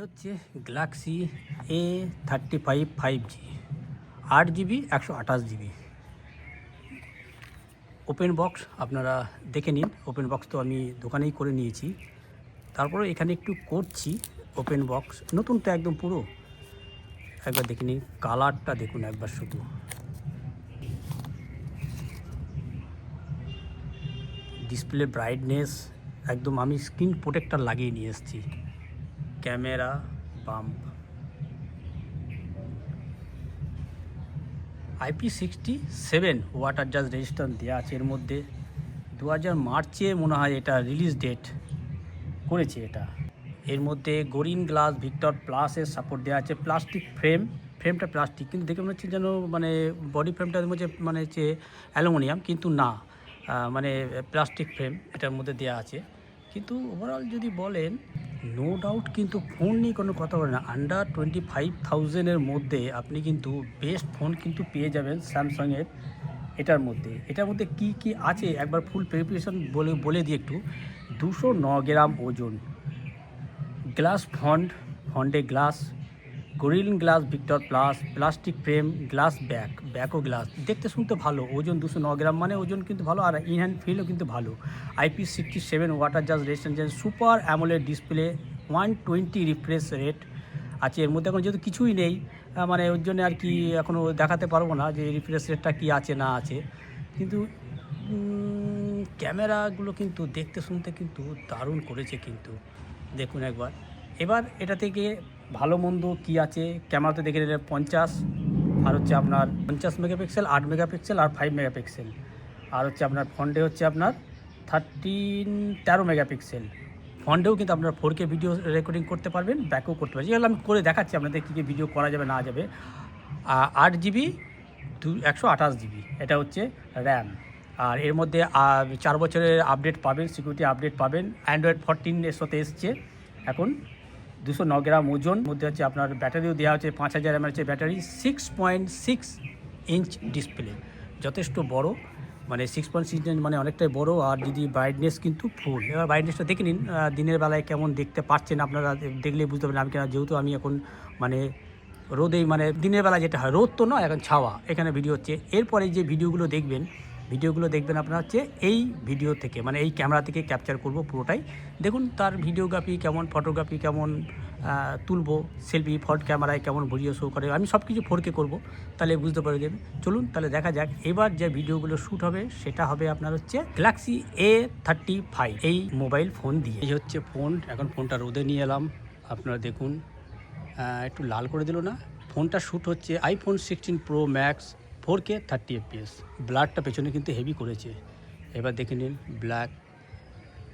হচ্ছে Galaxy A35 5G 8GB 128GB open box. আপনারা দেখে নিন, ওপেন বক্স তো আমি দোকানেই করে নিয়েছি, তারপরে এখানে একটু করছি ওপেন বক্স। নতুন তো একদম পুরো, একবার দেখে নিন কালারটা দেখুন একবার শুধু। ডিসপ্লে ব্রাইটনেস একদম, আমি স্ক্রিন প্রোটেক্টর লাগিয়ে নিয়ে এসেছি। ক্যামেরা বাম্প IP67 ওয়াটার জাজ রেজিস্ট্যান্স দেওয়া আছে। এর মধ্যে 2000 মার্চে মনে হয় এটা রিলিজ ডেট করেছে এটা। এর মধ্যে গরিন গ্লাস ভিক্টর প্লাসের সাপোর্ট দেওয়া আছে। প্লাস্টিক ফ্রেমটা প্লাস্টিক, কিন্তু দেখে মনে হচ্ছে যেন মানে বডি ফ্রেমটার মধ্যে মানে হচ্ছে অ্যালুমিনিয়াম, কিন্তু না, মানে প্লাস্টিক ফ্রেম এটার মধ্যে দেওয়া আছে। কিন্তু ওভারঅল যদি বলেন, নো ডাউট কিন্তু ফোন নিয়ে কোনো কথা বলে না। আন্ডার 25,000-এর মধ্যে আপনি কিন্তু বেস্ট ফোন কিন্তু পেয়ে যাবেন স্যামসাংয়ের। এটার মধ্যে কি কি আছে একবার ফুল প্রিপারেশন বলে দিই একটু। 209 গ্রাম ওজন, গ্লাস ফন্ডে গ্লাস, গরিন glass Victus plus, plastic frame, glass ব্যাকও গ্লাস। দেখতে শুনতে ভালো, ওজন 209 গ্রাম মানে ওজন কিন্তু ভালো, আর ইন হ্যান্ড ফিলও কিন্তু ভালো। IP67 ওয়াটার জাজ resistance, super AMOLED display, 120 refresh rate আছে এর মধ্যে। এখন যেহেতু কিছুই নেই, মানে ওর জন্য আর কি এখনও দেখাতে পারবো না যে রিফ্রেশ রেটটা কী আছে না আছে। কিন্তু ক্যামেরাগুলো কিন্তু দেখতে শুনতে কিন্তু দারুণ করেছে কিন্তু, দেখুন একবার। এবার এটা থেকে ভালো মন্দ কী আছে, ক্যামেরাতে দেখে নিলে 50, আর হচ্ছে আপনার 50 মেগাপিক্সেল, 8 মেগাপিক্সেল আর 5 মেগাপিক্সেল, আর হচ্ছে আপনার ফ্রন্টে হচ্ছে আপনার 13 মেগাপিক্সেল। ফ্রন্টেও কিন্তু আপনার 4K ভিডিও রেকর্ডিং করতে পারবেন, ব্যাকও করতে পারবেন। যেগুলো আমি করে দেখাচ্ছি আপনাদের কী কী ভিডিও করা যাবে না যাবে। 8GB 128GB এটা হচ্ছে র্যাম। আর এর মধ্যে 4 বছরের আপডেট পাবেন, সিকিউরিটি আপডেট পাবেন। অ্যান্ড্রয়েড 14 এর সাথে এসছে এখন। 209 গ্রাম ওজন মধ্যে হচ্ছে আপনার ব্যাটারিও দেওয়া হচ্ছে 5000 mAh ব্যাটারি। 6.6 ইঞ্চ ডিসপ্লে, যথেষ্ট বড়, মানে 6.6 ইঞ্চ মানে অনেকটাই বড়। আর যদি ব্রাইটনেস কিন্তু ফুল, এবার ব্রাইটনেসটা দেখে নিন দিনের বেলায় কেমন দেখতে পাচ্ছেন আপনারা, দেখলেই বুঝতে পারবেন। আমি যেহেতু আমি এখন মানে রোদেই, মানে দিনের বেলা যেটা হয়, রোদ তো নয়, এখন ছাওয়া, এখানে ভিডিও হচ্ছে। এরপরে যে ভিডিওগুলো দেখবেন আপনারা হচ্ছে এই ভিডিও থেকে, মানে এই ক্যামেরা থেকে ক্যাপচার করব পুরোটাই। দেখুন তার ভিডিওগ্রাফি কেমন, ফটোগ্রাফি কেমন তুলবো, সেলফি ফ্রন্ট ক্যামেরায় কেমন ভিডিও শো করে, আমি সব কিছু 4K করবো, তাহলে বুঝতে পারবেন। চলুন তাহলে দেখা যাক এবার যে ভিডিওগুলো শ্যুট হবে সেটা হবে আপনার হচ্ছে গ্যালাক্সি A35 এই মোবাইল ফোন দিয়ে। এই হচ্ছে ফোন, এখন ফোনটা রোদে নিয়ে এলাম, আপনারা দেখুন একটু লাল করে দিল না। ফোনটা শ্যুট হচ্ছে iPhone 16 Pro Max 4K 30 FPS। ব্লারটা পেছনে কিন্তু হেভি করেছে, এবার দেখে নিন ব্ল্যাক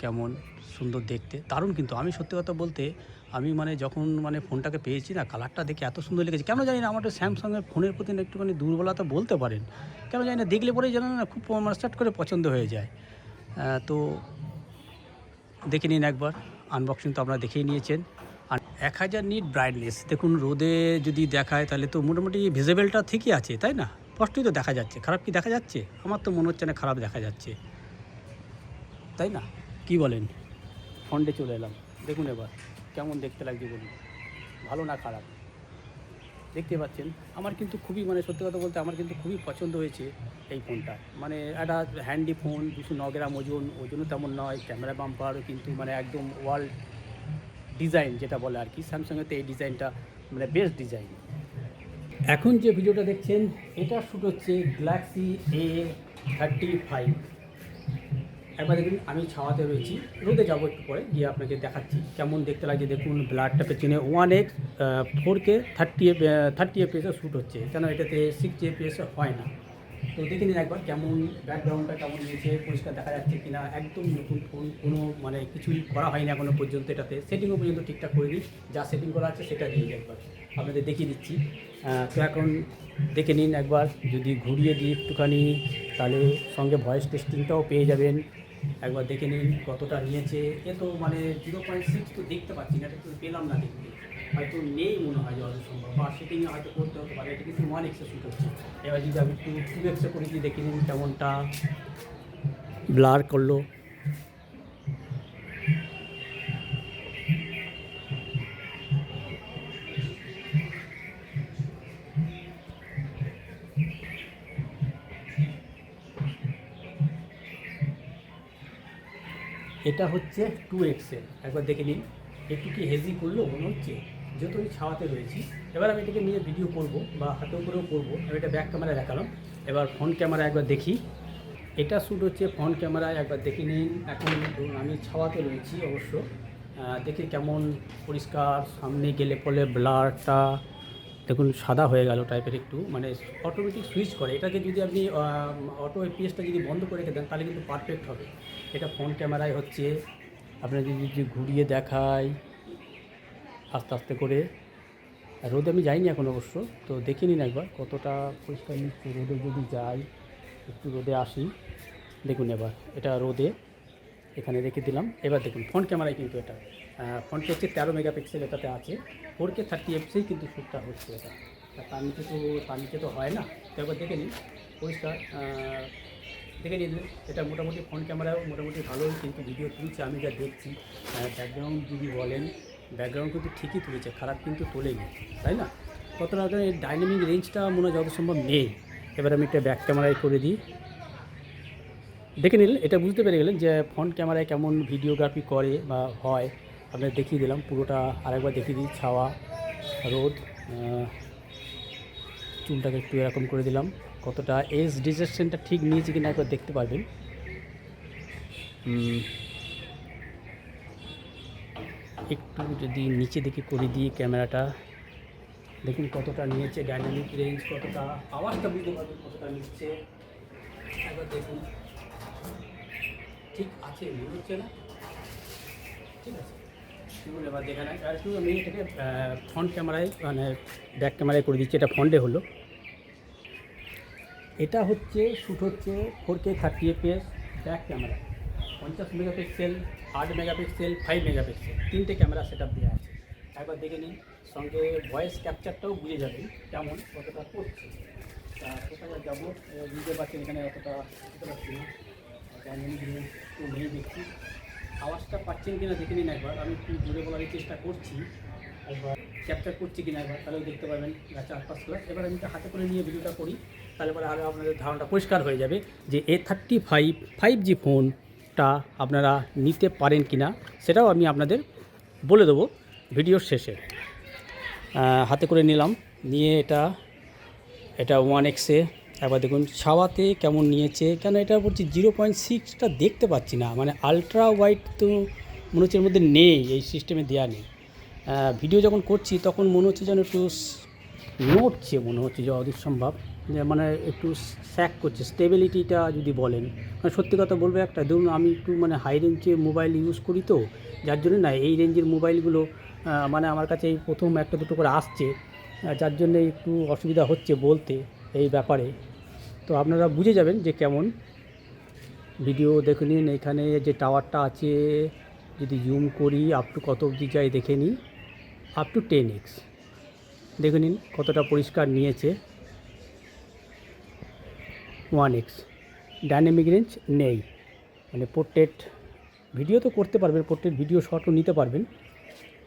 কেমন সুন্দর দেখতে, দারুণ কিন্তু। আমি সত্যি কথা বলতে, আমি মানে যখন মানে ফোনটাকে পেয়েছি না, কালারটা দেখে এত সুন্দর লেগেছে। কেন জানি না, আমার তো স্যামসাংয়ের ফোনের প্রতি না একটুখানি দুর্বলতা বলতে পারেন, কেন জানি না, দেখলে পরেই যেন না খুব মানে স্টার্ট করে পছন্দ হয়ে যায়। তো দেখে নিন একবার, আনবক্সিং তো আপনারা দেখেই নিয়েছেন। আর 1000 নিট ব্রাইটনেস, দেখুন রোদে যদি দেখায় তাহলে তো মোটামুটি ভিজিবলটা ঠিকই আছে, তাই না? স্পষ্টই তো দেখা যাচ্ছে, খারাপ কি দেখা যাচ্ছে? আমার তো মনে হচ্ছে না খারাপ দেখা যাচ্ছে, তাই না? কি বলেন? ফ্রন্টে চলে এলাম, দেখুন এবার কেমন দেখতে লাগছে বলুন, ভালো না খারাপ? দেখতে পাচ্ছেন আমার কিন্তু খুবই, মানে সত্যি কথা বলতে আমার কিন্তু খুবই পছন্দ হয়েছে এই ফোনটা। মানে একটা হ্যান্ডি ফোন, 209 গ্রাম ওজনও তেমন নয়, ক্যামেরা বাম্পারও কিন্তু মানে একদম ওয়ার্ল্ড ডিজাইন যেটা বলে আর কি, স্যামসাংয়েতে এই ডিজাইনটা মানে বেস্ট ডিজাইন। এখন যে ভিডিওটা দেখছেন এটা শ্যুট হচ্ছে গ্যালাক্সি A35। একবার দেখুন আমি ছাওয়াতে রয়েছি, রোদে যাবো একটু পরে, গিয়ে আপনাকে দেখাচ্ছি কেমন দেখতে লাগছে। দেখুন ব্লারটা পেছনে 1x 4K 30 FPS শ্যুট হচ্ছে, কেন এটাতে 60 FPS হয় না। তো দেখে নিন একবার কেমন ব্যাকগ্রাউন্ডটা কেমন নিয়েছে, পরিষ্কার দেখা যাচ্ছে কিনা। একদম নতুন ফোন, কোনো মানে কিছুই করা হয়নি এখনও পর্যন্ত। এটাতে সেটিংও পর্যন্ত ঠিকঠাক করে দিই, যা সেটিং করা আছে সেটা দিয়ে একবার আপনাদের দেখিয়ে দিচ্ছি। তো এখন দেখে নিন একবার, যদি ঘুরিয়ে দিই একটুখানি তাহলে সঙ্গে ভয়েস টেস্টিংটাও পেয়ে যাবেন। একবার দেখে নিন কতটা নিয়েছে। এ তো মানে 0.6 তো দেখতে পাচ্ছি না, এটা তো পেলাম না দেখতে, হয়তো নেই মনে হয় যত সম্ভব, বা সেটিংয়ে হয়তো করতে হতে পারে। এটা কিন্তু 1x শ্যুট হচ্ছে। এবার যদি আমি একটু 2x করে দিয়ে দেখে নিন কেমনটা ব্লার করলো। এটা হচ্ছে 2XL, একবার দেখে নিন। একটু কি হেজি করলো মনে হচ্ছে, যেহেতু আমি ছাওয়াতে রয়েছি। এবার আমি এটাকে নিয়ে ভিডিও করব বা হাতেও করেও করবো। আমি এটা ব্যাক ক্যামেরায় দেখালাম, এবার ফ্রন্ট ক্যামেরা একবার দেখি। এটা শ্যুট হচ্ছে ফ্রন্ট ক্যামেরায়, একবার দেখে নিন। এখন আমি ছাওয়াতে রয়েছি অবশ্য, দেখি কেমন পরিষ্কার। সামনে গেলে পরে ব্লারটা দেখুন সাদা হয়ে গেল টাইপের, একটু মানে অটোমেটিক সুইচ করে। এটাকে যদি আপনি অটো এপিএসটা যদি বন্ধ করে রেখে দেন তাহলে কিন্তু পারফেক্ট হবে। এটা ফ্রন্ট ক্যামেরায় হচ্ছে। আপনার যদি ঘুরিয়ে দেখায় আস্তে আস্তে করে, রোদে আমি যাইনি এখন অবশ্য, তো দেখে নিন একবার কতটা পরিষ্কার নিচ্ছে। রোদে যদি যাই, একটু রোদে আসি, দেখুন এবার এটা রোদে এখানে রেখে দিলাম। এবার দেখুন ফ্রন্ট ক্যামেরায় কিন্তু এটা ফ্রন্টে হচ্ছে 13 মেগাপিক্সেল, এটাতে আছে 4K 30fps কিন্তু শ্যুটটা হচ্ছে এটা। তার নিচে তো হয় না। তো একবার দেখে নিন পরিষ্কার, দেখে নিন। এটা মোটামুটি ফ্রন্ট ক্যামেরাও মোটামুটি ভালোই কিন্তু ভিডিও তুলছে, আমি যা দেখছি। ব্যাকগ্রাউন্ড যদি বলেন, ব্যাকগ্রাউন্ড কিন্তু ঠিকই তুলেছে, খারাপ কিন্তু তোলেনি, তাই না? কতটা ডাইনামিক রেঞ্জটা মনে হয় যত সম্ভব নেই। এবার আমি এটা ব্যাক ক্যামেরায় করে দিই, দেখে নিলেন। এটা বুঝতে পেরে গেলেন যে ফ্রন্ট ক্যামেরায় কেমন ভিডিওগ্রাফি করে বা হয়। আপনাদের দেখিয়ে দিলাম পুরোটা, আরেকবার দেখিয়ে দিই। ছাওয়া, রোদ, চুলটাকে একটু এরকম করে দিলাম। কতটা এজ ডিজেকশনটা ঠিক নিয়েছি কিনা একবার দেখতে পারবেন। একটু যদি নিচে দিকে করে দিই ক্যামেরাটা, দেখুন কতটা নিয়েছে, ডাইনামিক রেঞ্জ কতটা, আওয়াজটা বুঝতে পারবেন কতটা নিচ্ছে। একবার দেখুন ঠিক আছে, মনে হচ্ছে না? ঠিক আছে, শুনুন এবার দেখে নেয়। আর একটু আমি এটাকে ফ্রন্ট ক্যামেরায় মানে ব্যাক ক্যামেরায় করে দিচ্ছি। এটা ফ্রন্টে হলো। এটা হচ্ছে শ্যুট হচ্ছে 4K 30fps back camera, 50 megapixel, 8 megapixel, 5 megapixel, 3টে ক্যামেরা সেট আপ দেওয়া আছে। একবার দেখে নিন, সঙ্গে ভয়েস ক্যাপচারটাও বুঝে যাবেন কেমন কতটা করছে। তা কোথায় যাবো বুঝতে পারছেন, এখানে অতটা বুঝতে পারছি না। একটু নিয়ে দেখছি, আওয়াজটা পাচ্ছেন কিনা দেখে নিন একবার। আমি একটু জোরে বলার চেষ্টা করছি, একবার ক্যাপচার করছি কিনা একবার, তাহলেও দেখতে পাবেন গাছে আশপাশ ক্লাস। এবার আমি এটা হাতে করে নিয়ে ভিডিওটা করি, তাহলে পরে আরও আপনাদের ধারণাটা পরিষ্কার হয়ে যাবে যে A35 5G ফোনটা আপনারা নিতে পারেন কিনা, সেটাও আমি আপনাদের বলে দেবো ভিডিওর শেষে। হাতে করে নিলাম, নিয়ে এটা 1X-এ। একবার দেখুন ছাওয়াতে কেমন নিয়েছে, কেন এটা বলছি 0.6টা দেখতে পাচ্ছি না, মানে আলট্রা ওয়াইড তো মনে হচ্ছে এর মধ্যে নেই, এই সিস্টেমে দেওয়া নেই। ভিডিও যখন করছি তখন মনে হচ্ছে যেন একটু নড়ছে, মনে হচ্ছে যতদূর সম্ভব, যে মানে একটু স্যাক করছে। স্টেবিলিটিটা যদি বলেন, মানে সত্যি কথা বলবো, একটা ধরুন আমি একটু মানে হাই রেঞ্জে মোবাইল ইউজ করি, তো যার জন্য না এই রেঞ্জের মোবাইলগুলো মানে আমার কাছে এই প্রথম একটা দুটো করে আসছে, যার জন্য একটু অসুবিধা হচ্ছে বলতে এই ব্যাপারে। তো আপনারা বুঝে যাবেন যে কেমন। ভিডিও দেখে নিন, এখানে যে টাওয়ারটা আছে যদি জুম করি আপ টু কত অবধি যাই দেখে নিই, আপ টু 10x। দেখে নিন কতটা পরিষ্কার নিয়েছে। 1x ডাইনামিক রেঞ্জ নেই, মানে পোর্ট্রেট ভিডিও তো করতে পারবেন, পোর্ট্রেট ভিডিও শটও নিতে পারবেন,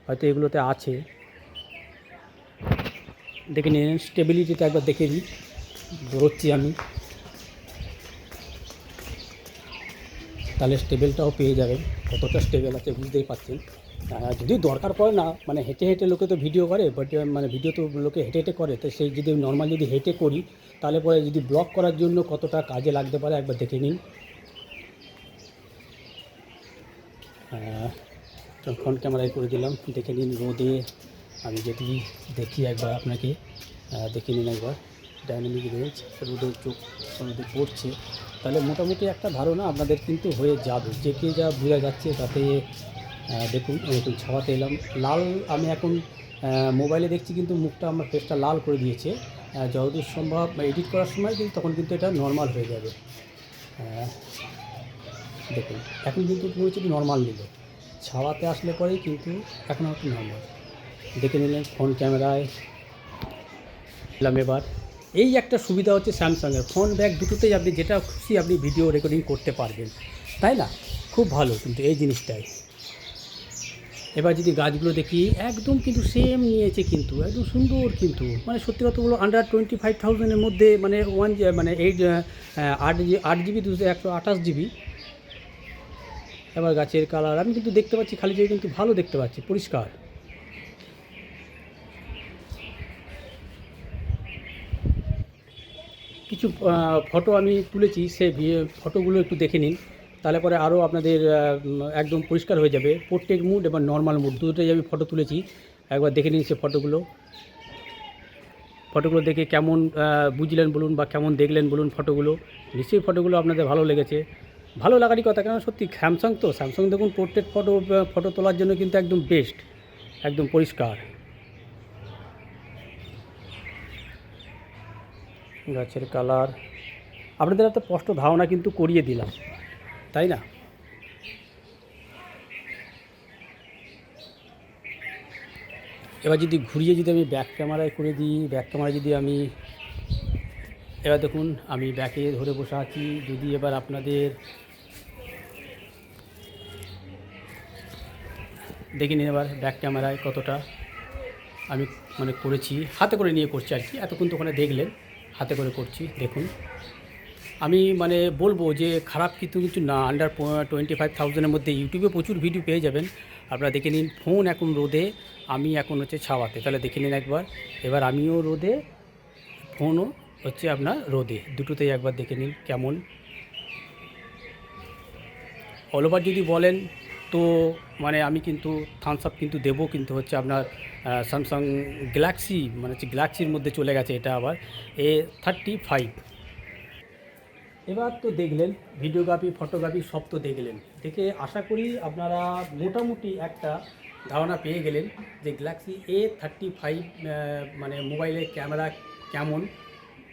হয়তো এগুলোতে আছে। দেখে নিন স্টেবিলিটিটা একবার দেখে নিই, ধরছি আমি, তাহলে স্টেবেলটাও পেয়ে যাবেন, কতটা স্টেবেল আছে বুঝতেই পারছেন। যদি দরকার পড়ে না, মানে হেঁটে হেঁটে লোকে তো ভিডিও করে, বাট মানে ভিডিও তো লোকে হেঁটে হেঁটে করে, তো সেই যদি নর্মাল যদি হেঁটে করি তাহলে পরে যদি ব্লগ করার জন্য কতটা কাজে লাগতে পারে একবার দেখে নিন। ফ্রন্ট ক্যামেরায় করে দিলাম, দেখে নিন রোদে আমি যদি দেখি একবার আপনাকে, দেখে নিন একবার ডাইনামিক রেঞ্জ, রোদের চোখ রোদে পড়ছে, তাহলে মোটামুটি একটা ধারণা আপনাদের কিন্তু হয়ে যাবে যে কে যা বোঝা যাচ্ছে তাতে। দেখুন একটু ছাওয়াতে এলাম, লাল আমি এখন মোবাইলে দেখছি কিন্তু মুখটা আমার ফেসটা লাল করে দিয়েছে, যতদূর সম্ভব এডিট করার সময় কিন্তু তখন কিন্তু এটা নর্মাল হয়ে যাবে। দেখুন এখন কিন্তু মনে হচ্ছে নর্মাল নিল, ছাওয়াতে আসলে পরেই কিন্তু এখন একটু নর্মাল। দেখে নিলেন ফ্রন্ট ক্যামেরায় এলাম। এবার এই একটা সুবিধা হচ্ছে স্যামসাংয়ের ফ্রন্ট ব্যাক দুটোতেই আপনি যেটা খুশি আপনি ভিডিও রেকর্ডিং করতে পারবেন, তাই না? খুব ভালো কিন্তু এই জিনিসটাই। এবার যদি গাছগুলো দেখি একদম কিন্তু সেম নিয়েছে, কিন্তু একদম সুন্দর, কিন্তু মানে সত্যি কথা বলো আন্ডার 25,000-এর মধ্যে, মানে মানে 8 GB 228 GB এবার গাছের কালার আমি কিন্তু দেখতে পাচ্ছি, খালি চোখে কিন্তু ভালো দেখতে পাচ্ছি, পরিষ্কার। কিছু ফটো আমি তুলেছি, সেই ফটোগুলো একটু দেখে নিন, তাহলে পরে আরও আপনাদের একদম পরিষ্কার হয়ে যাবে। পোর্ট্রেট মুড এবং নর্মাল মুড দুটোই আমি ফটো তুলেছি, একবার দেখে নিন সে ফটোগুলো দেখে কেমন বুঝলেন বলুন, বা কেমন দেখলেন বলুন ফটোগুলো। নিশ্চয়ই ফটোগুলো আপনাদের ভালো লেগেছে। ভালো লাগারই কথা, কেন সত্যি স্যামসাং দেখুন পোর্ট্রেট ফটো তোলার জন্য কিন্তু একদম বেস্ট, একদম পরিষ্কার। গাছের কালার আপনাদের একটা স্পষ্ট ধারণা কিন্তু করিয়ে দিলাম, তাই না? এবার যদি ঘুরিয়ে যদি আমি ব্যাক ক্যামেরায় করে দিই, ব্যাক ক্যামেরা যদি আমি এবার দেখুন আমি ব্যাকে ধরে বসে আছি, যদি এবার আপনাদের দেখে নিন এবার ব্যাক ক্যামেরায় কতটা আমি মানে করেছি, হাতে করে নিয়ে করছি আর কি। এতক্ষণ তো ওখানে দেখলেন হাতে করে করছি, দেখুন। আমি মানে বলবো যে খারাপ কিন্তু কিছু না, আন্ডার 25,000-এর মধ্যে ইউটিউবে প্রচুর ভিডিও পেয়ে যাবেন। আপনারা দেখে নিন। ফোন এখন রোদে, আমি এখন হচ্ছে ছাওয়াতে, তাহলে দেখে নিন একবার। এবার আমিও রোদে, ফোনও হচ্ছে আপনার রোদে, দুটোতেই একবার দেখে নিন কেমন। অল ওভার যদি বলেন তো মানে আমি কিন্তু থামস আপ কিন্তু দেবো, কিন্তু হচ্ছে আপনার স্যামসাং গ্যালাক্সি মানে হচ্ছে গ্যালাক্সির মধ্যে চলে গেছে এটা আবার A35। এবার তো দেখলেন ভিডিওগ্রাফি, ফটোগ্রাফি সব তো দেখলেন, দেখে আশা করি আপনারা মোটামুটি একটা ধারণা পেয়ে গেলেন যে গ্যালাক্সি A35 মানে মোবাইলের ক্যামেরা কেমন।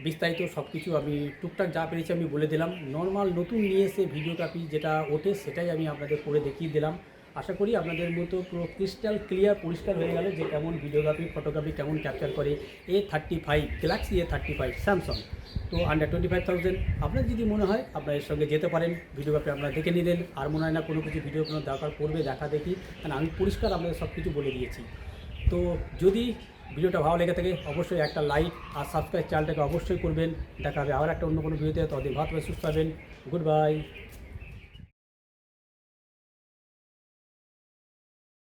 বিস্তারিত সব কিছু আমি টুকটাক যা পেরেছি আমি বলে দিলাম। নর্মাল নতুন নিয়ে এসে ভিডিওগ্রাফি যেটা ওঠে সেটাই আমি আপনাদের করে দেখিয়ে দিলাম। আশা করি আপনাদের মতো পুরো ক্রিস্টাল ক্লিয়ার পরিষ্কার হয়ে গেল যে কেমন ভিডিওগ্রাফি, ফটোগ্রাফি কেমন ক্যাপচার করে A35, গ্যালাক্সি A35 স্যামসাং। তো আন্ডার 25,000 আপনার যদি মনে হয় আপনার এর সঙ্গে যেতে পারেন, ভিডিওগ্রাফি আপনারা দেখে নিলেন। আর মনে হয় না কোনো কিছু ভিডিও কোনো দরকার পড়বে দেখা দেখি, কারণ আমি পরিষ্কার আপনাদের সব কিছু বলে দিয়েছি। তো যদি ভিডিওটা ভালো লেগে থাকে অবশ্যই একটা লাইক আর সাবস্ক্রাইব চ্যানেলটাকে অবশ্যই করবেন। দেখা হবে আবার একটা অন্য কোনো ভিডিওতে, ততদিন ভালো সুস্থ হবেন। Good bye.